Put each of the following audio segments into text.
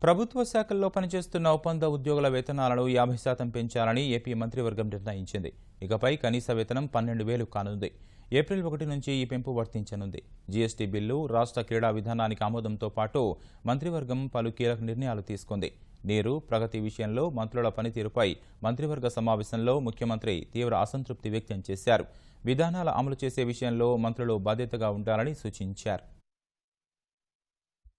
ప్రభుత్వ శాఖల్లో పనిచేస్తున్న ఒప్పంద ఉద్యోగుల వేతనాలను 50% పెంచాలని ఏపీ మంత్రివర్గం నిర్ణయించింది. ఇకపై కనీస వేతనం 12,000 కానుంది. ఏప్రిల్ 1 నుంచి ఈ పెంపు వర్తించనుంది. జీఎస్టీ బిల్లు, రాష్ట్ర క్రీడా విధానానికి ఆమోదంతో పాటు మంత్రివర్గం పలు కీలక నిర్ణయాలు తీసుకుంది. నీరు, ప్రగతి విషయంలో మంత్రుల పనితీరుపై మంత్రివర్గ సమావేశంలో ముఖ్యమంత్రి తీవ్ర అసంతృప్తి వ్యక్తం చేశారు. విధానాల అమలు చేసే విషయంలో మంత్రులు బాధ్యతగా ఉండాలని సూచించారు.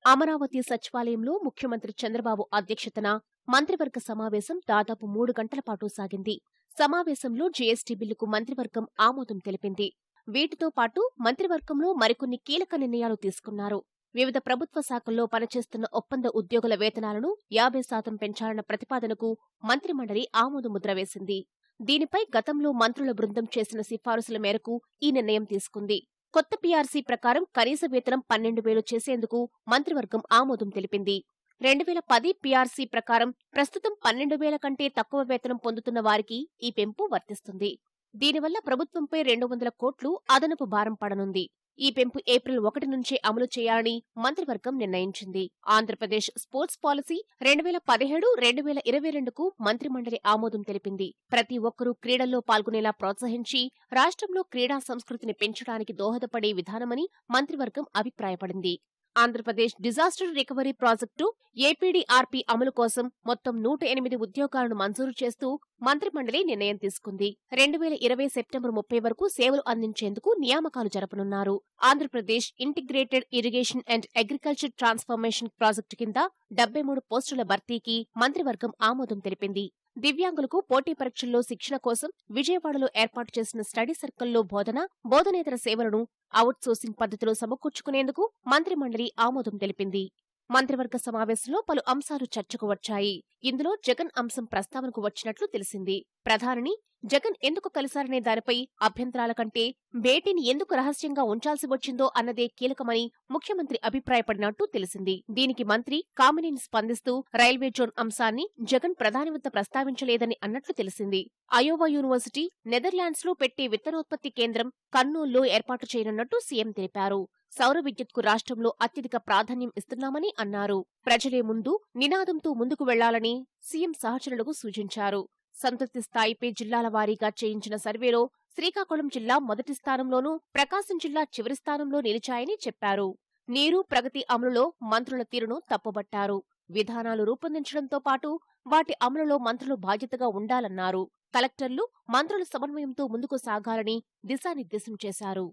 అమరావతి సచివాలయంలో ముఖ్యమంత్రి చంద్రబాబు అధ్యక్షతన మంత్రివర్గ సమావేశం దాదాపు 3 గంటల పాటు సాగింది. సమావేశంలో జీఎస్టీ బిల్లుకు మంత్రివర్గం ఆమోదం తెలిపింది. వీటితో పాటు మంత్రివర్గంలో మరికొన్ని కీలక నిర్ణయాలు తీసుకున్నారు. వివిధ ప్రభుత్వ శాఖల్లో పనిచేస్తున్న ఒప్పంద ఉద్యోగుల వేతనాలను 50% పెంచాలన్న ప్రతిపాదనకు మంత్రిమండలి ఆమోదముద్ర వేసింది. దీనిపై గతంలో మంత్రుల బృందం చేసిన సిఫారసుల మేరకు ఈ నిర్ణయం తీసుకుంది. కొత్త పీఆర్సీ ప్రకారం కనీస వేతనం 12,000 చేసేందుకు మంత్రివర్గం ఆమోదం తెలిపింది. 2010 పీఆర్సీ ప్రకారం ప్రస్తుతం 12,000 కంటే తక్కువ వేతనం పొందుతున్న వారికి ఈ పెంపు వర్తిస్తుంది. దీనివల్ల ప్రభుత్వంపై 200 కోట్లు అదనపు భారం పడనుంది. ఈ పెంపు ఏప్రిల్ 1 నుంచే అమలు చేయాలని మంత్రివర్గం నిర్ణయించింది. ఆంధ్రప్రదేశ్ స్పోర్ట్స్ పాలసీ 2017-2022కు మంత్రిమండలి ఆమోదం తెలిపింది. ప్రతి ఒక్కరూ క్రీడల్లో పాల్గొనేలా ప్రోత్సహించి రాష్ట్రంలో క్రీడా సంస్కృతిని పెంచడానికి దోహదపడే విధానమని మంత్రివర్గం అభిప్రాయపడింది. ఆంధ్రప్రదేశ్ డిజాస్టర్ రికవరీ ప్రాజెక్టు ఏపీడీఆర్పీ అమలు కోసం మొత్తం 108 ఉద్యోగాలను మంజూరు చేస్తూ మంత్రిమండలి నిర్ణయం తీసుకుంది. 2020 సెప్టెంబర్ 30 వరకు సేవలు అందించేందుకు నియామకాలు జరపనున్నారు. Andhra Pradesh integrated irrigation and agriculture transformation project కింద 73 పోస్టుల భర్తీకి మంత్రివర్గం ఆమోదం తెలిపింది. దివ్యాంగులకు పోటీ పరీక్షల్లో శిక్షణ కోసం విజయవాడలో ఏర్పాటు చేసిన స్టడీ సర్కిల్లో బోధనేతర సేవలను అవుట్సోర్సింగ్ పద్ధతిలో సమకూర్చుకునేందుకు మంత్రిమండలి ఆమోదం తెలిపింది. మంత్రివర్గ సమావేశంలో పలు అంశాలు చర్చకు వచ్చాయి. ఇందులో జగన్ అంశం ప్రస్తావనకు వచ్చినట్లు తెలిసింది. ప్రధానిని జగన్ ఎందుకు కలిశారనే దానిపై అభ్యంతరాల కంటే భేటీని ఎందుకు రహస్యంగా ఉంచాల్సి వచ్చిందో అన్నదే కీలకమని ముఖ్యమంత్రి అభిప్రాయపడినట్టు తెలిసింది. దీనికి మంత్రి కామినేని స్పందిస్తూ రైల్వే జోన్ అంశాన్ని జగన్ ప్రధాని వద్ద ప్రస్తావించలేదని అన్నట్లు తెలిసింది. అయోవా యూనివర్సిటీ, నెదర్లాండ్స్ లో పెట్టే విత్తనోత్పత్తి కేంద్రం కర్నూలులో ఏర్పాటు చేయనున్నట్టు సీఎం తెలిపారు. సౌర విద్యుత్కు రాష్ట్రంలో అత్యధిక ప్రాధాన్యం ఇస్తున్నామని అన్నారు. ప్రజలే ముందు నినాదంతో ముందుకు వెళ్లాలని సీఎం సహచరులకు సూచించారు. సంతృప్తి స్థాయిపై జిల్లాల వారీగా చేయించిన సర్వేలో శ్రీకాకుళం జిల్లా మొదటి స్థానంలోనూ, ప్రకాశం జిల్లా చివరి స్థానంలో నిలిచాయని చెప్పారు. నీరు, ప్రగతి అమలులో మంత్రుల తీరును తప్పుబట్టారు. విధానాలు రూపొందించడంతో పాటు వాటి అమలులో మంత్రులు బాధ్యతగా ఉండాలన్నారు. కలెక్టర్లు, మంత్రుల సమన్వయంతో ముందుకు సాగాలని దిశానిర్దేశం చేశారు.